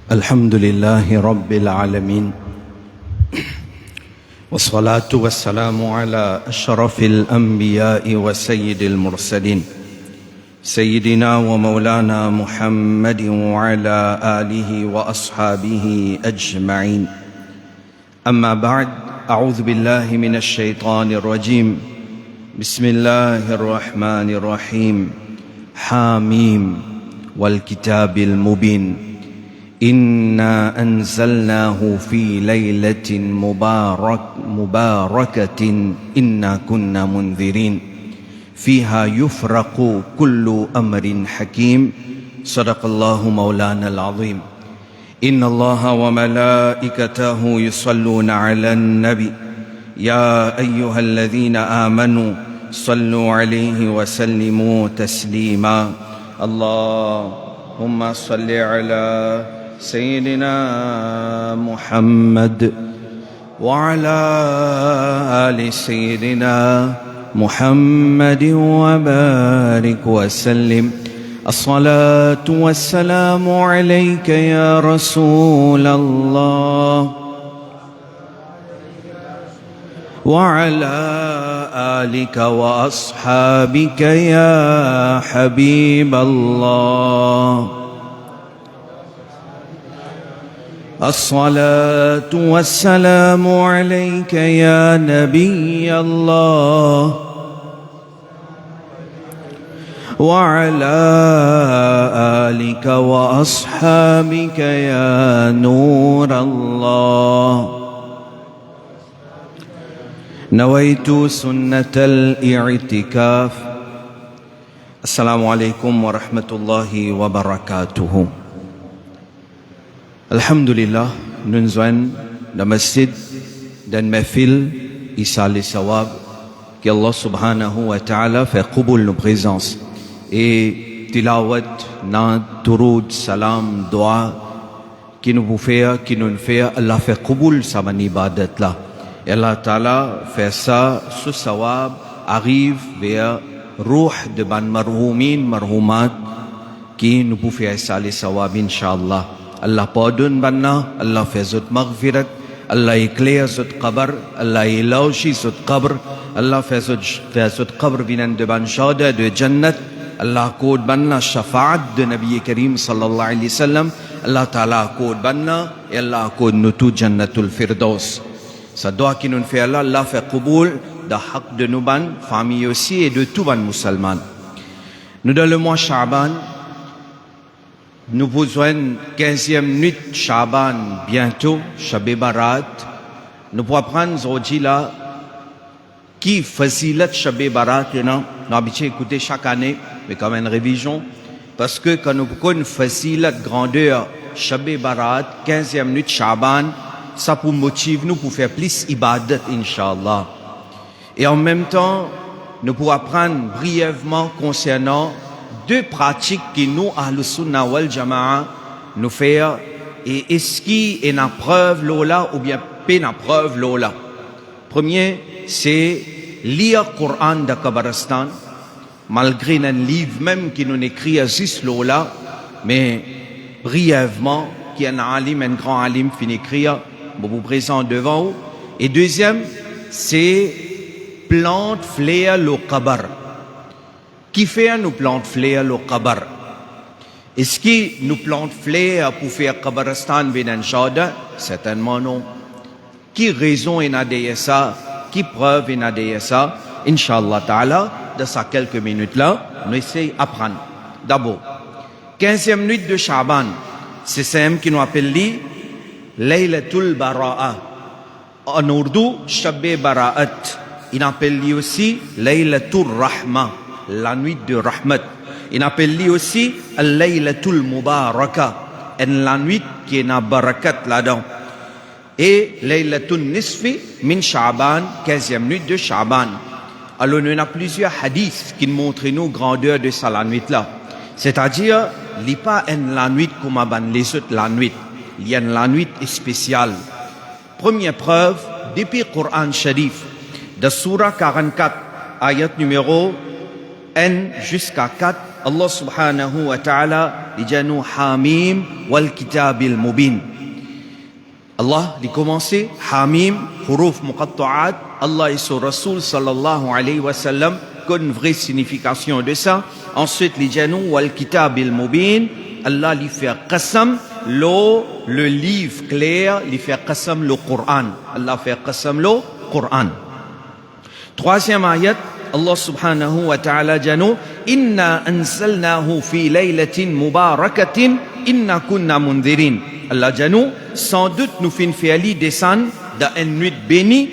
الحمد لله رب العالمين والصلاة والسلام على أشرف الأنبياء وسيد المرسلين سيدنا ومولانا محمد وعلى آله وأصحابه أجمعين. أما بعد، أعوذ بالله من الشيطان الرجيم. بسم الله الرحمن الرحيم. حاميم والكتاب المبين إنا أنزلناه في ليلة مباركة إنا كنا منذرين فيها يفرق كل أمر حكيم. صدق الله مولانا العظيم. إن الله وملائكته يصلون على النبي يا أيها الذين آمنوا صلوا عليه وسلموا تسليما. اللهم صل على سيدنا محمد وعلى آل سيدنا محمد وبارك وسلم. الصلاة والسلام عليك يا رسول الله وعلى آلك وأصحابك يا حبيب الله. الصلاة والسلام عليك يا نبي الله وعلى آلك وأصحابك يا نور الله. نويت سنة الاعتكاف. السلام عليكم ورحمة الله وبركاته. Alhamdulillah, nous sommes dans le masjid, dans le mahfil, Issa al-Sawab, que Allah subhanahu wa ta'ala fait qaboul nos présences. Et tilawat, nan, turud, salam, dua, qui nous fait, Allah fait qaboul sa man ibadat là. Et Allah ta'ala fait ça, ce sawab arrive vers ruh de ban marhoumin, marhoumat, qui nous fait Issa al-Sawab, inshallah. Allah pardonne banna, Allah fait zot maghfirat, Allah éclaire zot qabr, Allah élargit zot qabr, Allah fait zot qabr binan de ban shada de jannat, Allah accorde banna shafa'at de Nabi Karim sallallahu alayhi wa sallam, Allah ta'ala accorde banna et Allah accorde nous tout jannatul firdaus. Ça doit qui nous fait Allah, Allah fait qaboul de haq de nous ban, famille aussi et de tout ban musulman. Nous dans le mois Sha'ban, nous besoin 15e nuit Shaban bientôt, Shab Barat. Nous pourrons prendre aujourd'hui là qui facilit Shab Barat, nous habitués écouter chaque année, mais comme une révision, parce que quand nous pouvons facilit grandeur Shab Barat, 15e nuit Shaban, ça pour motiver nous pour faire plus ibadat, inshallah. Et en même temps, nous pourrons apprendre brièvement concernant deux pratiques qui nous, Ahlus Sunnah wal Jama'a, nous faire, et est-ce qui est une preuve lola ou bien pas une preuve lola. Premier, c'est lire le Coran de Kabaristan, malgré un livre même qui nous écrit à juste lola, mais brièvement, qui est un alim, un grand alim, qui écrit, vous présente devant vous. Et deuxième, c'est plante fléa le kabar. Qui fait nous plante fleurs le kabar? Est-ce que nous plante fleurs pour faire kabaristan binan shada? Certainement non. Qui raison est derrière ça? Qui preuve est derrière ça? Inch'Allah ta'ala, de ça quelques minutes là, nous essayons d'apprendre. D'abord, 15e nuit de Sha'ban, c'est celle qui nous appelle Laylatul Bara'a. En ourdou, Shab Bara'at. Il appelle aussi Laylatul Rahma, la nuit de Rahmat. Il appelle aussi Al-Laylatul Mubaraka, la nuit qui est na barakat là-dedans. Et Laylatul Nisfi min Sha'ban, 15e nuit de Sha'ban. Alors il y a plusieurs hadiths qui montrent nous grandeur de ça la nuit là. C'est-à-dire, il n'y a pas la nuit comme les autres la nuit. Il y a la nuit spéciale. Première preuve, depuis le Coran Sharif, de Surah 44, ayat numéro N jusqu'à 4, Allah subhanahu wa ta'ala dit nous Hamim wal kitabil mubin. Allah dit commencer Hamim, huruf muqatta'at. Allah et son Rasoul sallallahu alayhi wa sallam connaissent une vraie signification de ça. Ensuite, les nous wal kitabil mubin. Allah lui fait qasam, le livre clair, lui fait qasam le Coran. Allah fait qasam le Coran. Troisième ayat, Allah subhanahu wa ta'ala dit Inna anzalnahu fi laylatin mubarakatin inna kunna mundhirin. Allah dit sans doute nous fin fiali descendre dans une nuit bénie,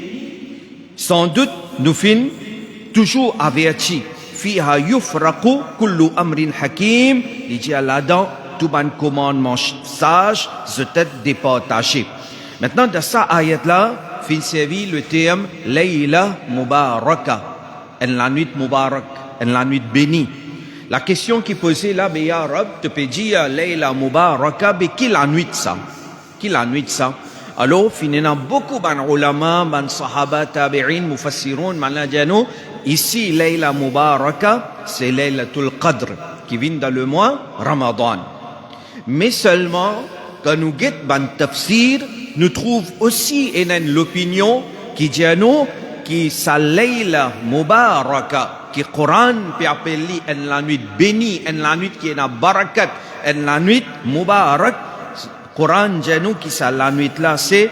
sans doute nous fin toujours averti. Fiha yufraqu kullu amrin hakim. Il dit là-dedans tout ban commandement sage, je t'ai départagé. Maintenant, dans ça ayat-là, fin servi le terme Layla Mubaraka, en la nuit Mubarak, en la nuit bénie. La question qui posait là, mais ya Rab, te peux dire Layla Mubaraka, mais qui la nuit ça? Qui la nuit ça? Alors, finalement, beaucoup ban ulama, ban sahaba, tabi'in, mufassirun, manajano, ici, Layla Mubaraka, c'est Laylatul Qadr, qui vient dans le mois Ramadan. Mais seulement, quand nous guettons ban tafsir, nous trouvons aussi l'opinion qui dit à nous que sa Layla Mubaraka, qui Coran peut appeler en la nuit bénie, en la nuit qui est na barakat, en la nuit Mubarak, Coran dit à nous que sa la nuit là c'est.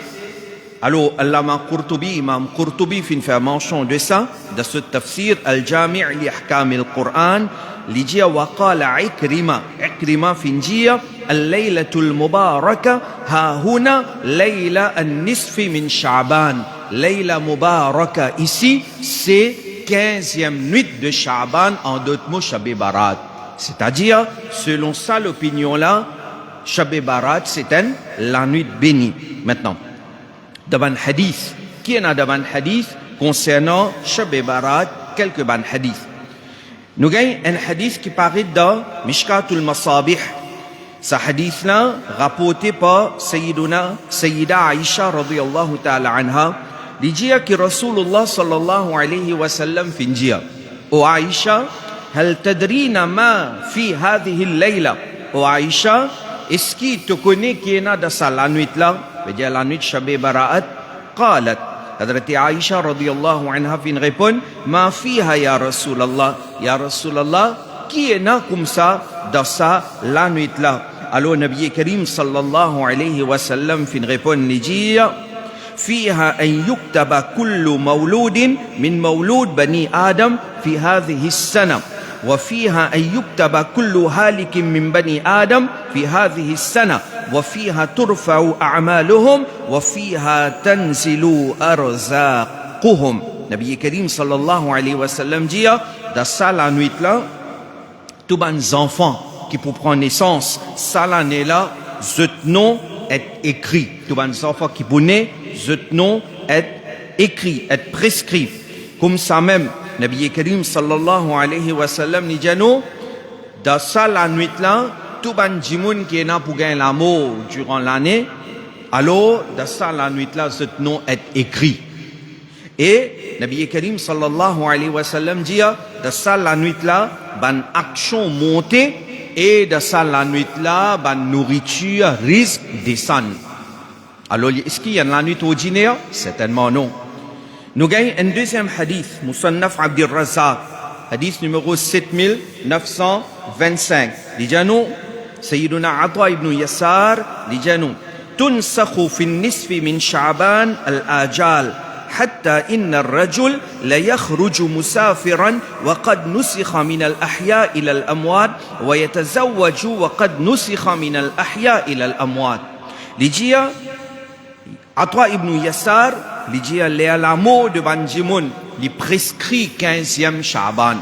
Alors, Allama Qurtubi, Imam Qurtubi fait mention de ça, de ce tafsir, Al-Jami' li ahkam al-Qur'an, li dit wa qala Ikrima fin dit Al-Laylatul Mubaraka ha huna Layla an-nisfi min Sha'ban. Layla Mubaraka ici, c'est 15e nuit de Sha'ban, en d'autres mots, Shab-e Barat. C'est-à-dire, selon ça, l'opinion-là, Shab-e Barat, c'est la nuit bénie. Maintenant, devant hadith, qui est devant hadith concernant Shab-e Barat, quelques ban hadith. Nous avons un hadith qui paraît dans Mishkatul Masabih. Ce hadith-là, rapporté par Sayyida Aisha radiyallahu ta'ala anha, il dit que Rasulullah sallallahu alayhi wa sallam finjia. O Aisha, hal tadrina ma fi hadhihi al-layla? O Aisha, est-ce que tu connais qui est dans sa la nuit là? C'est-à-dire la nuit Shab-e Barat. قالت حضرت عائشة رضي الله عنها fin répond ما فيها يا رسول الله يا رسول الله qui est là comme ça dans ça la nuit là. Alors Nabi Karim sallallahu alayhi wa sallam fin répond dire فيها أن يكتب كل مولود من مولود بني آدم في هذه السنة وفيها أن يكتب كل هالك من بني آدم في هذه السنة وفيها ترفع أعمالهم وفيها تنزل أرزاقهم. Nabi Karim sallallahu alayhi wa sallam dit dans ça la nuit là, tous les enfants qui pour prendre naissance, ça l'année là, ce nom est écrit. Tous les enfants qui pour naître, ce nom est écrit, est prescrit. Comme ça même, Nabi Karim sallallahu alayhi wa sallam dit nous, dans ça la nuit là, tout ban jimoun qui est là pour gagner l'amour durant l'année, alors dans ça la nuit là, ce nom est écrit. Et Nabi Karim sallallahu alayhi wa sallam dit dans ça la nuit là, ban action montée et dans ça la nuit là, ban nourriture risque descendre. Alors est-ce qu'il y a la nuit ordinaire? Certainement non. Nous gagnons un deuxième hadith, Musannaf Abdir Razzaq, hadith numéro 7925. Dijanu, Sayyiduna Ata ibn Yasar, dijanu, tunsakhu fi nisfi min Sha'ban al-ajal, حتى إن الرجل لا يخرج مسافرا وقد نسخ من الأحياء إلى الأموات ويتزوج وقد نسخ من الأحياء إلى الأموات. لجيا Ata ibn Yasar, l'idée à la mot de Banjimoun, il prescrit 15e Sha'ban.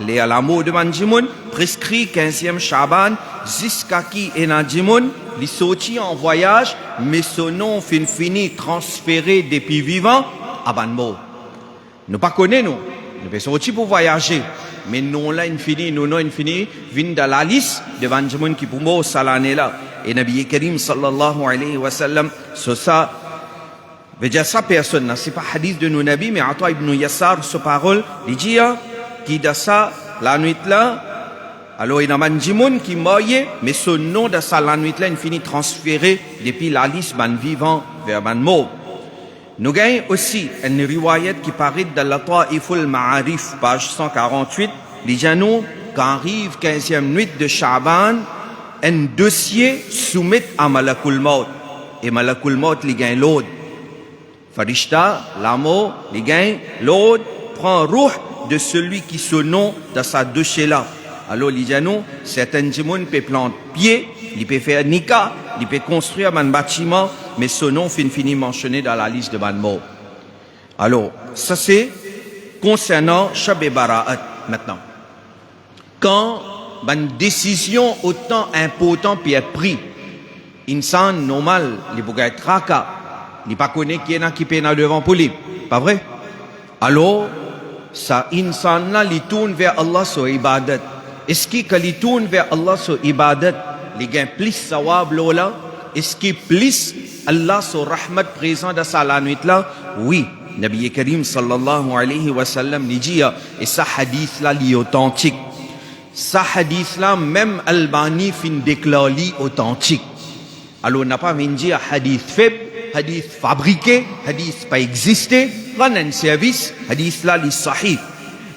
Les à la mot de Banjimoun, prescrit 15e Sha'ban, jusqu'à qui est Najimoun, il sortit en voyage, mais son nom fini transféré depuis vivant à Banmo. Nous pas connaissons, nous sommes sortis pour voyager, mais nous là infini, nous non infini, viennent dans la liste de Banjimoun qui pour moi, ça l'année là. Et Nabi Karim sallallahu alayhi wa sallam, sur ça, veut dire ça personne, c'est pas hadith de nos nabis, mais Ata ibn Yassar, ce parole, il dit, qui dans ça, la nuit là, Alors, il y a un djimoun qui moye, mais ce nom de sa la nuit là, il finit transféré depuis la liste ban vivant vers ban mort. Nous gagnons aussi une riwayat qui paraît dans la Ta'iful Ma'arif, page 148. Les gens, quand arrive 15e nuit de Sha'ban, un dossier soumis à Malakul Maut. Et Malakul Maut, les gagne l'autre. Farishta, l'amour, les gagne l'autre, prend ruh de celui qui se nom dans sa dossier là. Alors, les gens, certains gens peuvent planter pied, ils peuvent faire nikah, ils peuvent construire un bâtiment, mais ce nom finit mentionné dans la liste de ban mort. Alors, ça c'est concernant Shab e Bara'at maintenant. Quand une décision autant importante peut être prise, insan normal, il peut être raka, il pas connaît qui est qui peut être devant pour lui, pas vrai? Alors, ça insan là, il tourne vers Allah sur ibadat. Est-ce qu'il tourne vers Allah sur ibadat, il gagne plus sawab là? Est-ce qu'il plus Allah sur rahmat présent dans sa nuit là? Oui. Nabi Karim sallallahu alayhi wa sallam dit, et ça hadith là, il est authentique. Ça hadith là, même Albani fin déclare authentique. Alors, on n'a pas dit hadith faible, hadith fabriqué, hadith pas existé, rend un service, hadith là, il est sahih.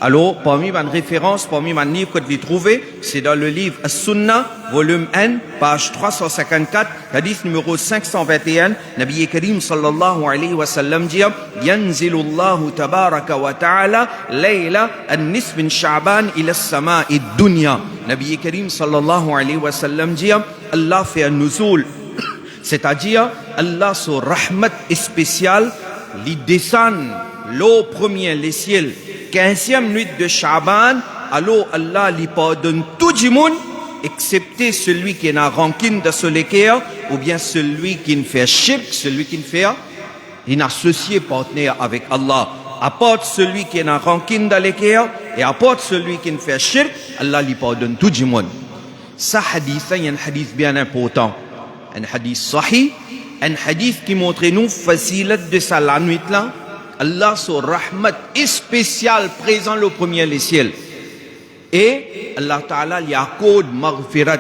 Alors, parmi mes références, parmi mes livres que vous trouvez, c'est dans le livre As-Sunnah, volume 1, page 354, hadith numéro 521, Nabi Karim sallallahu alayhi wa sallam dit, Yanzilullahu tabaraka wa ta'ala, layla an-nisf min Sha'ban ila as-sama'i dunya. Nabi Karim sallallahu alayhi wa sallam dit, Allah fait un nuzul, c'est-à-dire, Allah sur rahmat spécial, il descend l'eau premier, les ciels, 15e nuit de Sha'ban, alors Allah lui pardonne tout le monde, excepté celui qui n'a rancune de ce l'équerre, ou bien celui qui ne fait shirk, celui qui ne fait, il n'a associé partenaire avec Allah. Apporte celui qui n'a rancune de l'équerre, et apporte celui qui ne fait shirk, Allah lui pardonne tout le monde. Ça hadith, il y a un hadith bien important. Un hadith sahih, un hadith qui montre nous facilat de ça la nuit là. Allah sur rahmat spécial présent le premier les ciels. Et Allah Ta'ala lui accorde maghfirat.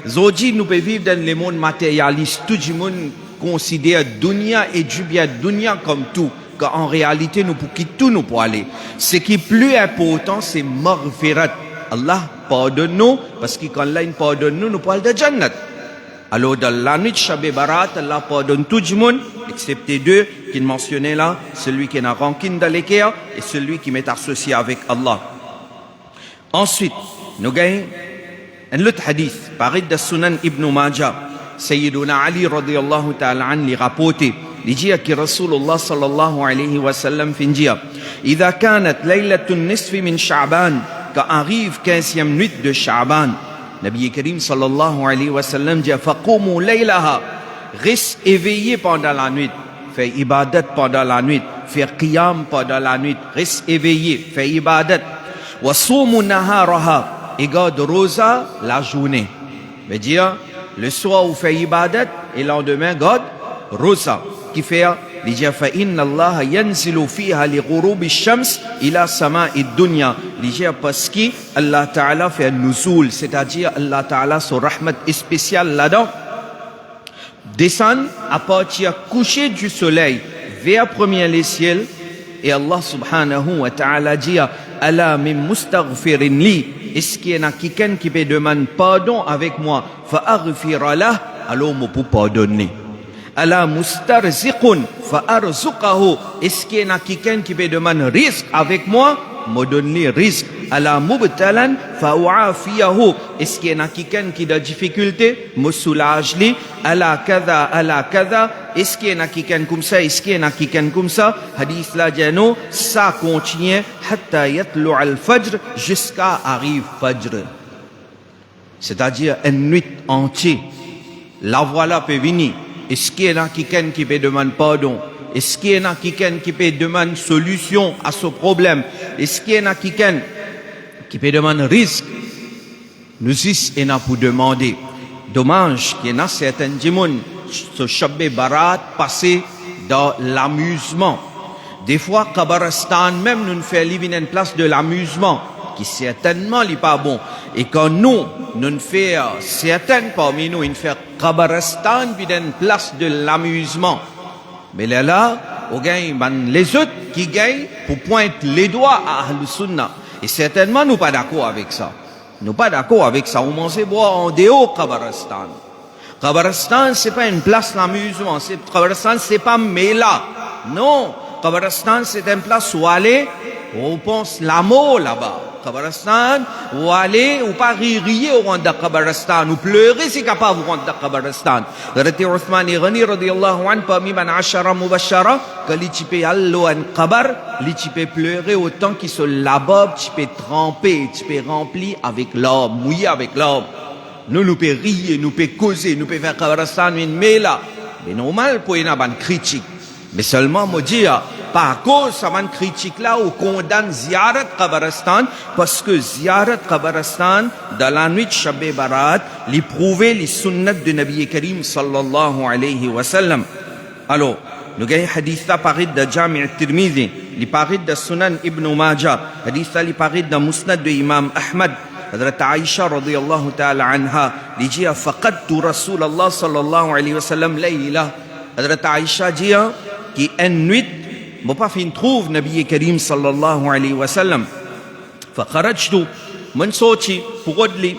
Aujourd'hui, nous pouvons vivre dans le monde matérialiste. Tout le monde considère dunya et du bien dunya comme tout. Quand en réalité, nous pouvons quitter tout, nous pour aller. Ce qui est plus important, c'est maghfirat. Allah pardonne nous, parce que quand Allah pardonne nous, nous pouvons aller de Jannat. Alors, dans la nuit de Shab e Barat, Allah pardonne tout le monde, excepté deux qui mentionnaient là, celui qui n'a rancune dans l'équerre et celui qui m'est associé avec Allah. Ensuite, nous gagnons un autre hadith, pareil de Sunan Ibn Majah. Sayyiduna Ali radiyallahu ta'ala an li rapporté, il dit que Rasulullah sallallahu alayhi wa sallam fin dit, إذا كانت ليلة النصف من شعبان, quand arrive 15e nuit de Sha'ban, Nabi Karim sallallahu alayhi wa sallam dit faqoumu laylaha, reste éveillé pendant la nuit, fait ibadat pendant la nuit, faire qiyam pendant la nuit, reste éveillé, fait ibadat, wa soumu naharaha, et garde rosa la journée. Veut dire le soir où fait ibadat et le lendemain garde rosa, qui fait il dit fa inna Allah yanzilu fiha li ghurub ash-shams ila sama'i dunya. Il dit parce que Allah Ta'ala fait un nuzul, c'est-à-dire Allah Ta'ala son rahmat spécial là-dedans descend à partir coucher du soleil vers premier les ciels, et Allah subhanahu wa ta'ala dit ala min mustaghfirin li, est-ce qu'il y en a quelqu'un qui peut demander pardon avec moi, fa aghfira lah, alors me pour pardonner. Ala mustarziqun fa arzuqahu, est-ce qu'il y en a quelqu'un qui peut demander risque avec moi, me donner risque. Ala mubtalan fa uafiyahu, est-ce qu'il y en a quelqu'un qui a des difficultés, me soulage lui. Ala kada, est-ce qu'il y en a quelqu'un comme ça, est-ce qu'il y en a quelqu'un comme ça. Hadith là jano, ça continue hatta yatlu al-fajr, jusqu'à arrive fajr, c'est-à-dire une nuit entière. La voilà peut venir. Est-ce qu'il y en a quelqu'un qui peut demander pardon? Est-ce qu'il y en a quelqu'un qui peut demander solution à ce problème? Est-ce qu'il y en a quelqu'un qui peut demander risque? Nous y en a pour demander. Dommage qu'il y en a certains démons, ce Shab e Barat passé dans l'amusement. Des fois, Kabaristan même nous fait vivre une place de l'amusement. qui certainement n'est pas bon. Et quand nous ne faisons certaines parmi nous, ils font Qabaristan puis une place de l'amusement. Mais là, on gagne les autres qui gagnent pour pointer les doigts à Ahl Sunnah. Et certainement, nous pas d'accord avec ça. Nous pas d'accord avec ça. On mange boire en dehors Qabaristan. Qabaristan, c'est pas une place d'amusement. Qabaristan, c'est pas Mela. Non. Qabaristan, c'est une place où aller, on pense l'amour là-bas. Qabaristan, où aller, ou pas rire au rang de Qabaristan, ou pleurer si capable au rang de Qabaristan. Darati Uthman Ghani radiyallahu anhu parmi man ashara mubashara, que li tu peux aller en Qabar, li tu peux pleurer autant qu'il se là-bas, tu peux tremper, tu peux remplir avec l'homme, mouiller avec l'homme. Nous pouvons rire, nous pouvons causer, nous pouvons faire Qabaristan une mela. Mais normal pour une bonne critique. Mais seulement, moi dire, par cause, ça va une critique là, on condamne Ziyarat Qabaristan, parce que Ziyarat Qabaristan, dans la nuit de Shab Barat, il prouvait les sunnats de Nabi Karim sallallahu alayhi wa sallam. Alors, nous avons un hadith là, paru de Jami' al-Tirmidhi, il paru de Sunan Ibn Majah, hadith là, il paru de Musnad de Imam Ahmad, حضرت عائشة رضي الله تعالى عنها لجيها فقدت رسول الله صلى الله عليه وسلم ليلة حضرت عائشة جيها qui une nuit ما pas fin trouve نبي كريم صلى الله عليه وسلم فخرجت من صوتي فقدلي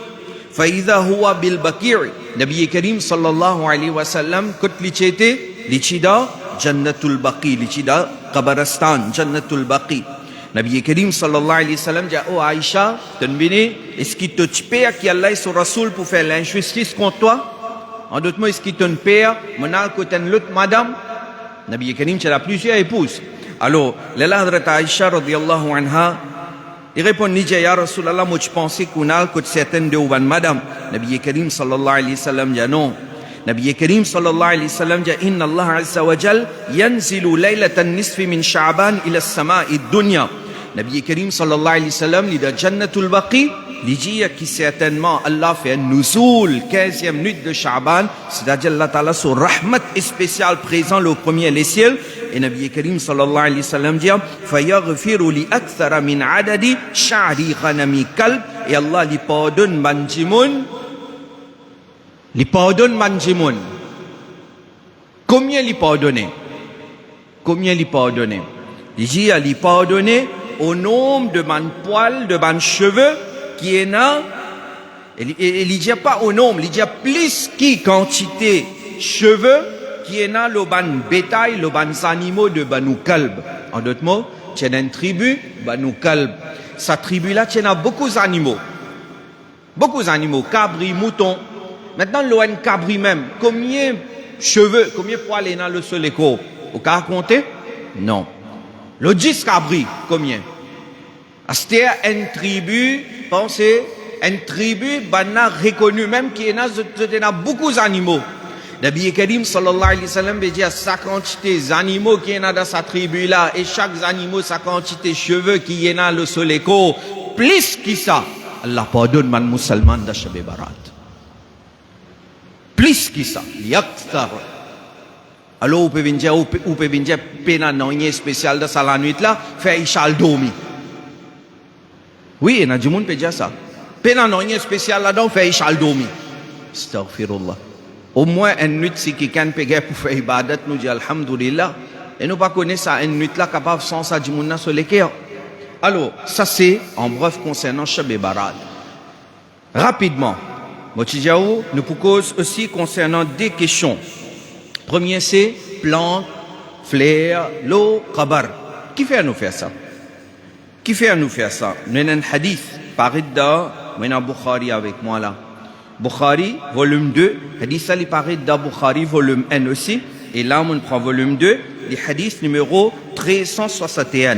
فإذا هو بالبقيع نبي كريم صلى الله عليه وسلم كنت لشيتي لشيدا جنة البقي لشيدا قبرستان جنة البقي Nabi Karim sallallahu alayhi wa sallam dit oh Aïcha, est-ce qu'il te père qui Allah et son Rasoul pour faire l'injustice contre toi? En d'autres mots, est-ce qu'il te père, menal que t'as l'autre madame? Nabi Karim, tu as plusieurs épouses. Alors, l'Allah Hadrat Aïcha radiyallahu anha, il répond, ya Rasulallah, moi je pensais qu'on a que certaines de ou madame. Nabi Karim sallallahu alayhi wa sallam dit non. Nabi Karim sallallahu alayhi wa sallam dit inna Allah azza wa jal yanzilu laylatan nisfi min Sha'ban ila as-sama'i dunya. Nabi Karim sallallahu alayhi wa sallam dit dans Jannatul Baqi, il dit qui certainement Allah fait un nuzul 15e nuit de Sha'ban, c'est-à-dire Allah Ta'ala son rahmat spécial présent le premier les ciels. Et Nabi Karim sallallahu alayhi wa sallam dit fayaghfiru li akthara min adadi sha'ri ghanami kalb, et Allah lui pardonne manjimoun. Il pardonne Manjimoun. Combien il pardonne? Combien il pardonne? Il dit il pardonne au nombre de man poils, de man cheveux qui est là. Il dit pas au nombre, il dit plus qui quantité cheveux qui est là le ban bétail, le ban animaux de Banu Kalb. En d'autres mots, tu as une tribu, Banu Kalb. Sa tribu là, tu as beaucoup d'animaux. Beaucoup d'animaux, cabri, moutons. Maintenant, l'ON cabri même, combien cheveux, combien poils est dans le seul écho? Au cas compter? Non. Le 10 cabri, combien? C'était une tribu, pensez, une tribu, banna reconnue même qui est dans beaucoup d'animaux. Nabi Karim sallallahu alayhi wa sallam dit à sa quantité d'animaux qui est dans sa tribu là, et chaque animal sa quantité de cheveux qui est dans le seul écho, plus que ça, Allah pardonne man musulman de Shab Barat. Plus que ça, yakthar. Alors, vous pouvez dire, pena non, spécial de ça la nuit là, fait Ishal Domi. Oui, il y a du monde qui peut dire ça. Pena non, spécial là-dedans, fait Ishal Domi. Astaghfirullah. Au moins, une nuit, si quelqu'un peut pour faire ibadat, nous dit Alhamdulillah. Et nous pas connaître ça, une nuit là, capable sans ça, du monde sur les cœurs. Alors, ça c'est, en bref, concernant Shab Barat. Rapidement. Motijaou nous propose aussi concernant des questions. Premier c'est plantes, fleurs, l'eau, qabar. Qui fait nous faire ça? Qui fait nous faire ça? Nous avons un hadith, paru dans Bukhari avec moi là. Bukhari, volume 2. Hadith ça, il paraît dans Bukhari, volume 1 aussi. Et là, on prend volume 2, le hadith numéro 1361.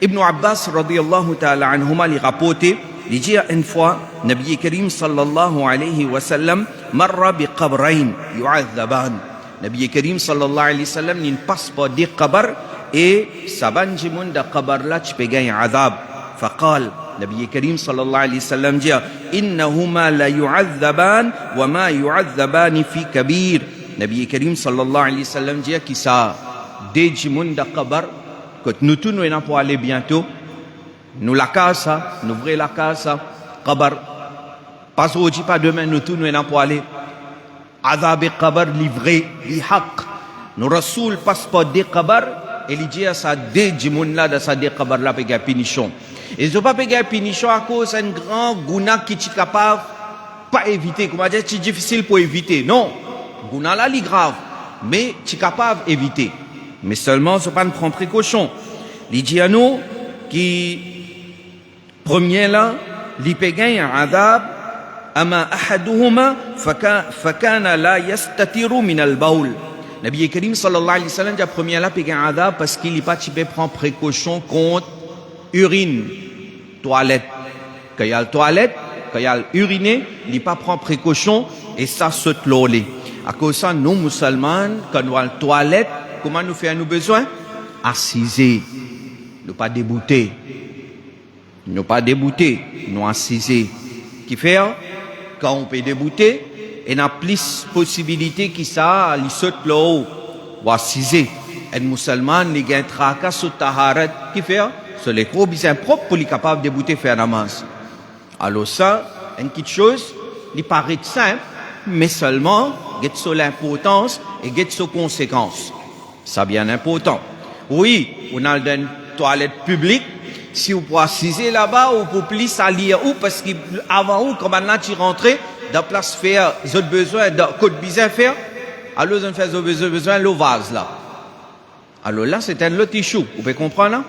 Ibn Abbas, radiyallahu ta'ala anhuma, il rapporté. Il dit une fois, Nabi Karim sallallahu alayhi wa sallam marra bi qabrayn yu'adhaban. Nabi Karim sallallahu alayhi wa sallam il passe par des qabrs et saban jimun da qabr là tu peux gagner adhab. فقال Nabi Karim sallallahu alayhi wa sallam dit innahuma la yu'adhaban wa ma yu'adhaban fi kabir. Nabi Karim sallallahu alayhi wa sallam dit qui ça des jimun da qabr que nous tous nous allons pour aller bientôt. Nous la casa, nous ouvrons la casa, qabar. Pas aujourd'hui, pas demain, nous tous nous pour aller. Azab et qabar livré, bihaq. Nous rasoul passeport des qabar, et il dit à sa dé jimoun là, de sa dé qabar là, péga punition. Et ils n'ont pas payé punition à cause d'un grand gouna qui est capable pas éviter. Comment dire, c'est difficile pour éviter. Non, gouna là, il grave, mais tu es capable d'éviter. Mais seulement, ce n'est pas prendre précaution. Il dit à nous qui premier là, il paye un adab, ama ahaduhuma fakana la yastatiru min al-baul. Nabi Karim sallallahu alayhi wa sallam dit premier là paye un adab parce qu'il n'est pas typé prendre précaution contre urine, toilette. Quand il y a le toilette, quand il y a l'uriné, il n'est pas prendre précaution et ça saute l'olé. À cause de ça, nous musulmans, quand nous avons la toilette, comment nous faisons nos besoins? Assiser. Nous pas débouter. Nous pas débouter. Nous assiser. Qui fait, quand on peut débouter, il y a plus de possibilités qui ça, il saute là-haut. Ou assiser. Un musulman, il y a un tracas sur taharat. Qui fait, c'est les gros besoins propres pour les capables de débouter faire namaz. Alors ça, une petite chose, il paraît simple, mais seulement, get sur l'importance et get sur conséquences. Ça bien important. Oui, on a une toilette publique. Si vous pouvez assiser là-bas, ou pour plus salir ou parce qu'avant ou, comme maintenant tu rentres, de place faire, ils ont besoin de côte bizarre faire, alors ils ont fait besoin de l'eau vase là. Alors là, c'est un lot issue. Vous pouvez comprendre là?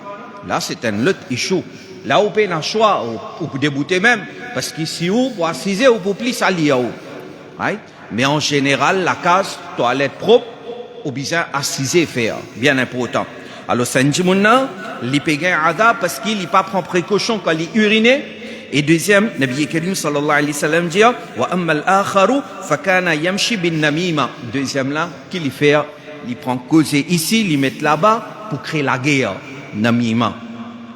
Là, c'est un lot issue. Là, vous pouvez un choix, ou pour débouter même, parce qu'ici, vous pour assiser ou pour plus salir ou. Right? Mais en général, la case, toilette propre, ou bien assiser faire, bien important. Alors, Sanjimouna, il paye un adab parce qu'il n'est pas prend précaution quand il urine. Et deuxième, Nabi Karim sallallahu alayhi wa sallam dit, wa amma al-akharu fakana yamshi bin namima. Deuxième là, qu'il fait, il prend causer ici, il met là-bas pour créer la guerre, namima.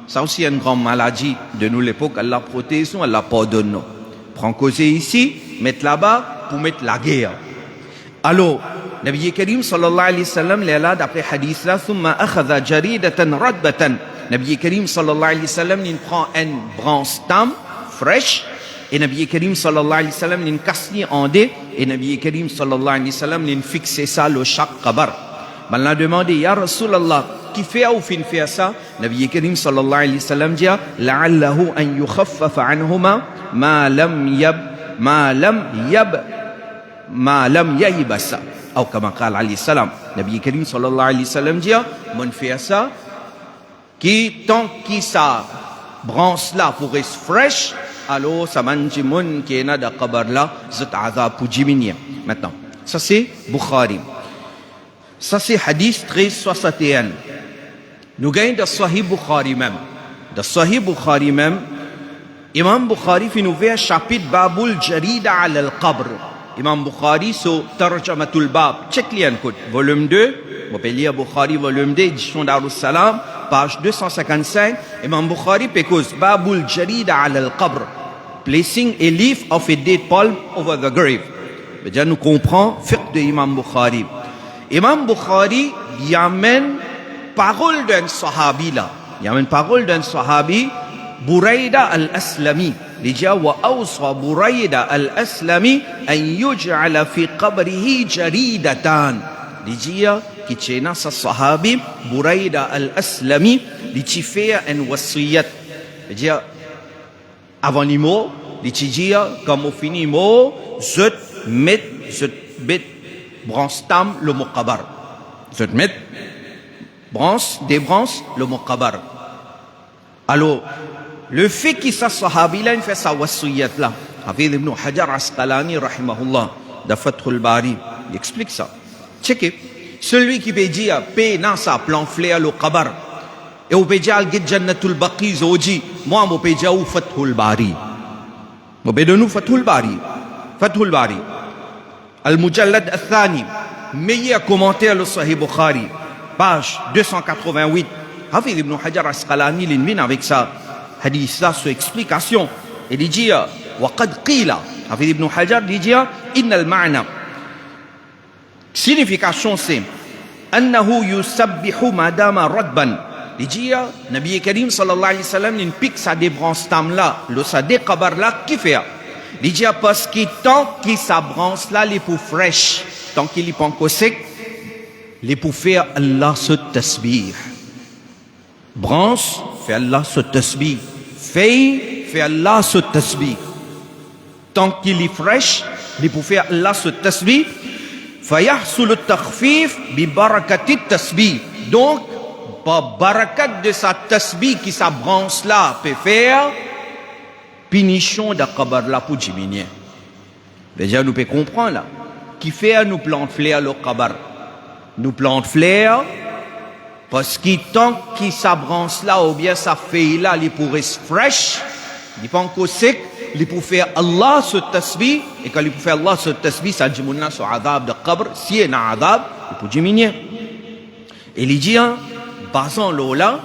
Ça aussi une grande maladie de nous l'époque, Allah protège nous, Allah pardonne nous. Prend causer ici, mettre là-bas pour mettre la guerre. Alors, Nabi Karim sallallahu alayhi wa sallam, là d'après hadith là, thumma akhadha jaridatan radbatan. Nabi Karim sallallahu alayhi wa sallam, il prend une branche tam fraîche et Nabi Karim sallallahu alayhi wa sallam, il casse en deux et Nabi Karim sallallahu alayhi wa sallam, il fixe ça le chaque qabar. Ben l'a demandé, ya Rasulallah, qui fait ou fin faire ça? Nabi Karim sallallahu alayhi wa sallam dit, la'allahu an yukhaffafa anhuma ma lam yahibasa. Ou comme قال alayhi salam. Nabi Karim sallallahu alayhi wa sallam dit, mon fait ça, qui tant qui ça branche là pour être fraîche, alors ça mange mon qui est na da qabar là, zat azab pour diminuer. Maintenant, ça c'est Bukhari. Ça c'est hadith 1361. Nous gagnons de Sahih Bukhari même. De Sahih Bukhari même, Imam Bukhari fait nous un chapitre Babul Jarida al al-Qabr. Imam Bukhari sur Tarjamatul Bab. Check lien code. Volume 2. Vous pouvez lire Bukhari volume 2, édition Darussalam, page 255. Imam Bukhari pécose Babul Jarida al al-Qabr. Placing a leaf of a dead palm over the grave. Déjà nous comprenons fiqh de Imam Bukhari. Imam Bukhari y amène parole d'un sahabi là. Il y a une parole d'un sahabi, Buraïda al-Aslami. Il dit, wa awsa Buraïda al-Aslami an yuj'ala fi qabrihi jaridatan. Il dit, qui tient sa sahabi, Buraïda al-Aslami, il dit, fait un wasiyat. Il dit, avant les mots, il dit, comme au fini mot, je met branche tam le muqabar. Je met branche, des branches, le muqabar. Alors, le fait qu'il soit sahabi, il fait sa wasiyat là. Hafidh ibn Hajar Asqalani, rahimahullah, de Fathul Bari, il explique ça. Checkez. Celui qui peut dire, paix dans sa plan flair le qabar. Et on peut dire, al-gid jannatul baqi zoji. Moi, on peut dire, ou Fathul Bari. On peut dire, nous, Fathul Bari. Fathul Bari. Al-Mujallad al-Thani. Meilleur commentaire le Sahih Bukhari. Page 288. Hafidh ibn Hajar Asqalani, il vient avec ça. Hadith là, sur explication. Il dit, وقد قيل. Hafidh ibn Hajar dit, إن المعنى. Signification c'est, أنه يسبح ما دام رطبا. Il dit, Nabi Karim sallallahu alayhi wa sallam, il pique sa débranche tam là, le sa décabar là, qui fait? Il dit, parce que tant qu'il sa branche là, les pour fraîche, tant qu'il y pas encore sec, les pour faire Allah se tasbih. Branche, fait Allah se tasbih. Feuille, fait Allah se tasbih. Tant qu'il est fraîche, les pour faire Allah se tasbih. فيحصل التخفيف ببركة التسبيح. Donc, par barakat de sa tasbih qui sa branche là peut faire, punition de kabar là pour diminuer. Déjà, nous pouvons comprendre là. Qui fait nous plante fleur le kabar? Nous plante fleur parce que tant que sa branche là ou bien sa feuille là, il pourrait être fraîche, il pas encore sec, il peut faire Allah ce tasbih, et quand il peut faire Allah ce tasbih, ça dit mon sur adab de qabr, si il y a adab, il peut diminuer. Et il dit, basant là,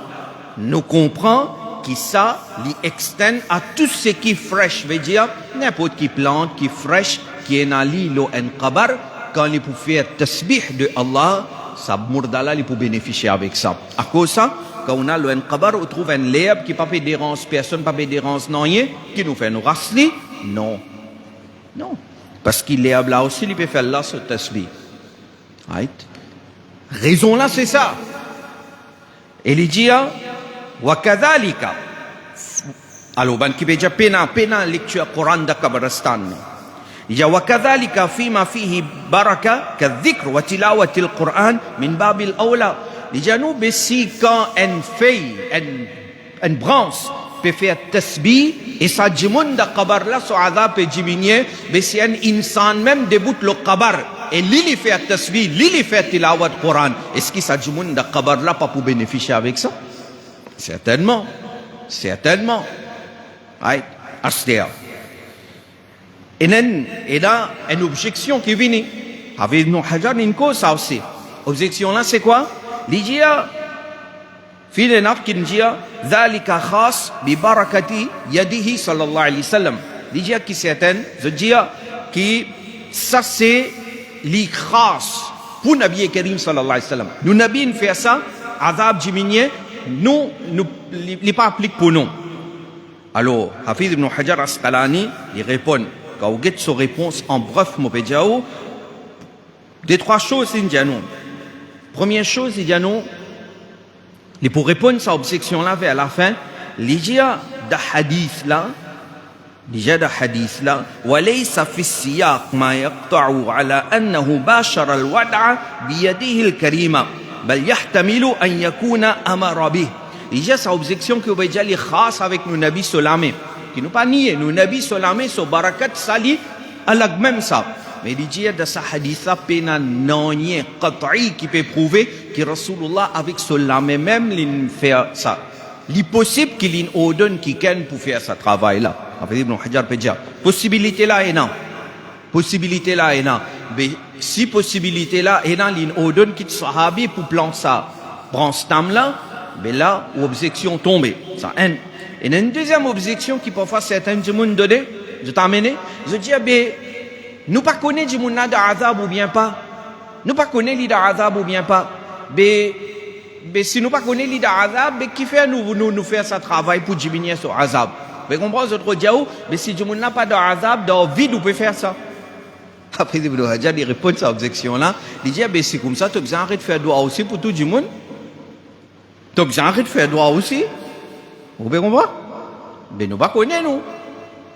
nous comprenons que ça, il extend à tout ce qui est fraîche, veut dire, n'importe qui plante, qui est fraîche, qui est dans l'île en qabr, quand il peut faire tasbih de Allah, ça mourdala, il peut bénéficier avec ça. À cause de ça, quand on a le qabar, on trouve un l'herbe qui ne peut pas déranger personne, pas déranger rien, qui nous fait nous rasli. Non. Non. Parce qu'il l'herbe là aussi, il peut faire là ce tasbih. Right? Raison là, c'est ça. Et il dit, wa kadhalika. Alors, ben, qui peut dire, pena lecture Coran de Kabaristan. Il dit, wa kadhalika fima fihi baraka, ka dhikr wa tilawati al-Quran min babil awla. Il dit, nous, si quand une feuille, une branche peut faire tasbih, et ça dit, de qabar là, so adab peut diminuer, mais si un insan même débute le qabar, et lui fait tasbih, lui fait tilawat Quran, est-ce que ça dit, de qabar là, pas pour bénéficier avec ça? Certainement. Certainement. Right? Astéa. Et là, une objection qui vient. Avec nous, Hajar, une cause, ça aussi. Objection là, c'est quoi? ليجيا في لناف كنجيا ذلك خاص ببركة يده صلى الله عليه وسلم ليجيا كي سيتن زجيا كي ça c'est li khas pour Nabi Karim sallallahu alayhi wa sallam. Nous Nabi fait ça, azab diminué, nous les pas applique pour nous. Alors, Hafiz ibn Hajar Asqalani, il répond, quand vous avez sa réponse en bref, mon pédiao, des trois choses, c'est une première chose, il dit non, pour répondre à cette objection-là vers la fin, il y a des hadiths là, وليس في السياق ما يقطع على أنه باشر الوضع بيده الكريمة بل يحتمل أن يكون أمر به. Il y a cette objection qui veut dire les khas avec nous Nabi Solamé, qui nous pas nié, nous Nabi Solamé, so barakat sali, alag même ça. Mais il dit de ce hadith-là, pena non qat'i qui peut prouver que Rasulullah avec Solamé même, il fait ça. Il est possible qu'il y ait une ordonne qui ken pour faire ce travail-là. Après, Ibn Hajar peut dire, possibilité là est non. Possibilité là est non. Mais si possibilité là est non, il y a une ordonne qui est sahabi pour planter ça. Branche tam là, mais là, objection tombée. Ça, un. Et une deuxième objection qui parfois certains du monde donné, je t'amène, je dis, ben, nous pas connaît du monde d'azab ou bien pas. Nous pas connaît l'idée d'azab ou bien pas. Ben, si nous pas connaît l'idée d'azab, ben, qui fait nous faire ce travail pour diminuer ce azab? Vous comprenez ce que je dis? Mais si du monde n'a pas d'azab, dans la vie, nous pouvons faire ça. Après, Ibn Hajar, il répond à cette objection-là. Il dit, ben, c'est comme ça, tu as besoin de faire droit aussi pour tout le monde. Tu as besoin de faire droit aussi. Vous comprenez? Ben, nous pas connaît, nous.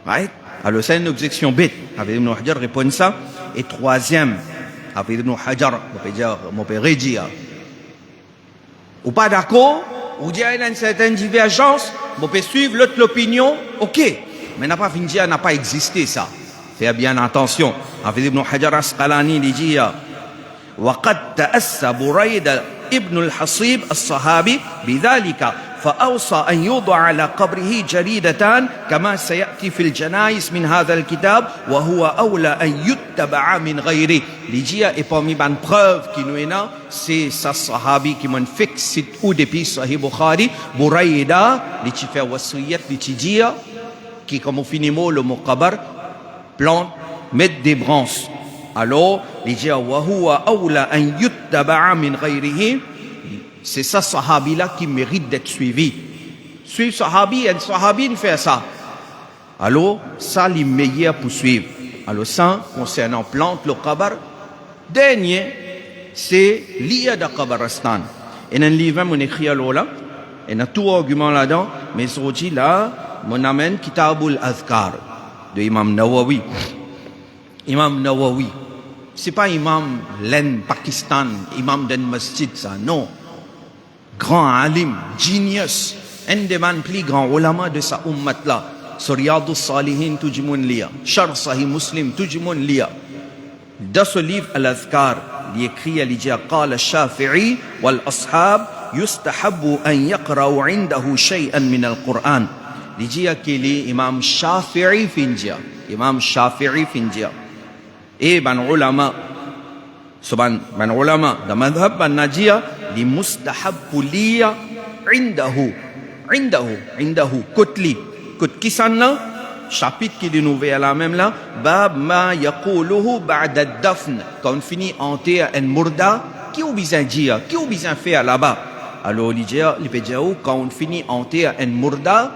Right? Alors, c'est une objection bête. Avec Ibn Hajar, répond ça. Et troisième, avec Ibn Hajar, on peut redire. Ou pas d'accord, ou dire qu'il y a une certaine divergence, on peut suivre l'autre l'opinion, ok. Mais n'a pas fini, n'a pas existé ça. Faites bien attention. Avec Ibn Hajar Asqalani, il dit, وقد تأسى بريدة ابن الحصيب الصحابي بذلك فأوصى أن يوضع على قبره جريدتان كما سيأتي في الجنائز من هذا الكتاب وهو أولى أن يتبع من غيره. لجيا et parmi les preuves qui nous est là, c'est ça sahabi qui m'ont fixé tout depuis Sahih Bukhari, Buraïda, qui fait wasiyat, qui dit, qui comme au finiment le muqabar, plante, mettre des branches. Alors, il dit, وهو أولى أن يتبع من غيره. C'est ça, sahabi-là, qui mérite d'être suivi. Suivre sahabi, un sahabi ne fait ça. Alors, ça, les meilleurs pour suivre. Alors, ça, concernant plante, le qabar, dernier, c'est l'IA de Qabaristan. Et dans le livre, on écrit à l'ola, et on a tout argument là-dedans, mais aujourd'hui, là, on amène Kitabul Azkar de Imam Nawawi. Imam Nawawi, c'est pas Imam Len Pakistan, Imam d'un masjid, ça, non. Grand alim, genius, un des man plus grands ulama de sa ummat là. Sur Riyadus Salihin, tujmun liya. Sharh Sahih Muslim, tujmun liya. Dans ce livre, Al-Azkar, il écrit, il dit, قال الشافعي والأصحاب يستحب أن يقرأوا عنده شيئا من القرآن. Il dit qu'il est Imam Shafi'i findia. Imam Shafi'i findia. Et ban ulama, ban ulama, dans madhab ban nadia, li mustahab liya عنده كتلي كت كيسانا chapitre qui est nouveau là même là bab ma yaquluhu ba'da ad-dafn quand on finit enterrer un murda qui ou besoin dire qui ou besoin faire là-bas alors il dit quand on finit enterrer un murda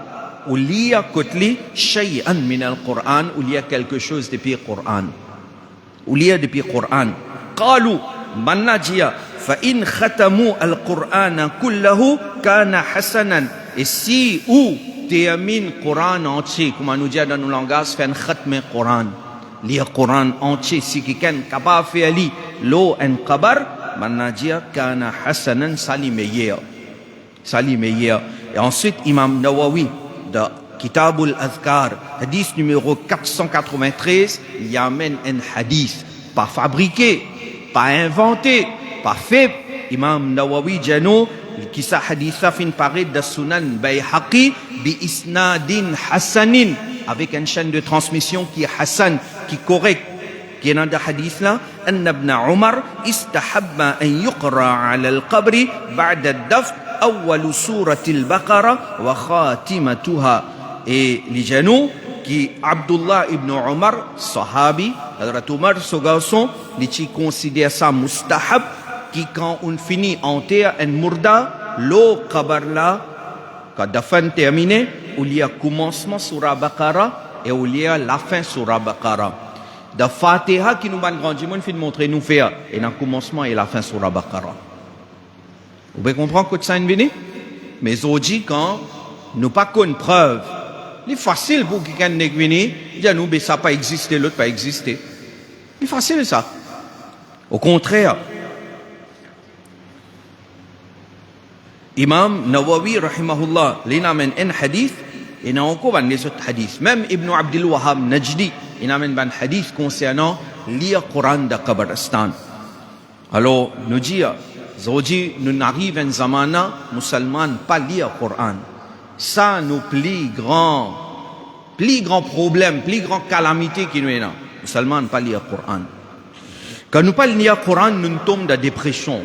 ou lire kutli shay'an min al-Qur'an ou lire quelque chose depuis le Coran ou lire depuis le Coran qalu manna dia fa in khatamu al-Qur'ana kullahu kana hasanan et si ou termine le Coran entier, comme on nous dit dans nos langages, fait un khatm Coran, lire le Coran entier, si quelqu'un est capable de faire l'eau en qabar, on dit kana hasanan sali meilleur. Et ensuite, Imam Nawawi, de Kitabul Azkar, hadith numéro 493, il y amène un hadith, pas fabriqué, pas inventé, pas fait. Imam Nawawi Jano, qui sa haditha fin paraît de Sunan Bayhaqi bi isnadin hasanin avec une chaîne de transmission qui est hasan qui est correct qui est dans le hadith là أن ابن عمر استحب أن يقرأ على القبر بعد الدفن أول سورة البقرة وخاتمتها et les genoux qui Abdullah ibn Umar sahabi Hazrat Umar ce garçon il considère ça mustahab qui quand on finit enterrer un murda, l'eau qabar là, quand dafan terminé, il y a commencement sur la Baqara et il y a la fin sur la Baqara. Da Fatiha qui nous va grandir, il faut montrer nous faire et dans le commencement et la fin sur la Baqara. Vous pouvez comprendre que ça est venu? Mais aujourd'hui, quand nous pas qu'une preuve, c'est facile pour quelqu'un de venir, dire nous, mais ça n'a pas existé, l'autre pas existé. C'est facile ça. Au contraire, Imam Nawawi rahimahullah il amène un hadith et n'a encore les autres hadiths même Ibn Abdul Wahhab Najdi il amène un hadith concernant lire Coran de Qabaristan. Alors nous dit aujourd'hui nous arrive un zamana musulman pas lire Coran, ça nous plus grand problème, plus grand calamité qui nous est là, musulman pas lire Coran. Quand nous pas lire Coran nous tombons dans dépression,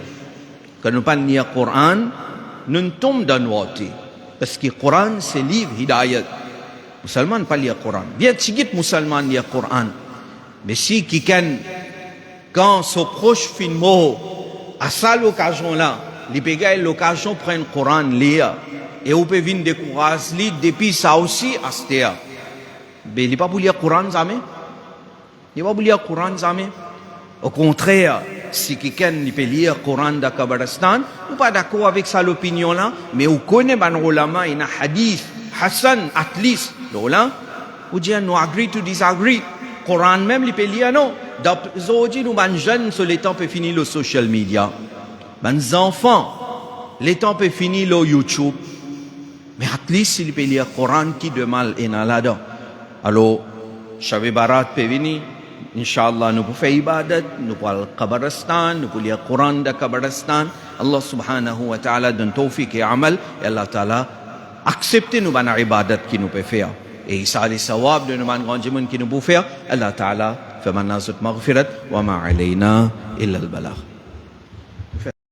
quand nous pas lire Coran nous tombons dans noirté. Parce que le Coran, c'est le livre Hidayat. Musulman ne pas lire le Coran. Bien, tigit musulman lire le Coran. Mais si quelqu'un, quand son proche fin mort, à ça l'occasion-là, les pégas l'occasion prennent le Coran, lire. Et on peut venir décourager, depuis ça aussi, à ce terre. Mais il n'est pas pour lire le Coran, jamais. Il n'est pas pour lire le Coran, jamais. Au contraire, si quelqu'un peut lire le Coran de Qabaristan, nous ne sommes pas d'accord avec ça l'opinion là, mais on connaît ban ulama in a hadith, Hassan, at least, là, on dit nous agree to disagree. Coran même, il peut lire non. Aujourd'hui, nous ban jeunes, sur les temps peut finir le social media. Ban enfants, les temps peut finir le YouTube. Mais at least, il peut lire le Coran qui de mal est là-dedans. Alors, Shab Barat peut venir. Inch'Allah, nous pouvons faire ibadat, nous pouvons aller Qabaristan, nous pouvons lire le Coran de Qabaristan. Allah subhanahu wa ta'ala donne tawfiq et amal. Et Allah ta'ala accepte nous bana ibadat qui nous peut faire. Et il s'agit sawab de nous bana grand qui nous peut faire. Allah ta'ala fait manazut maghfirat wa ma alayna illa al-balagh.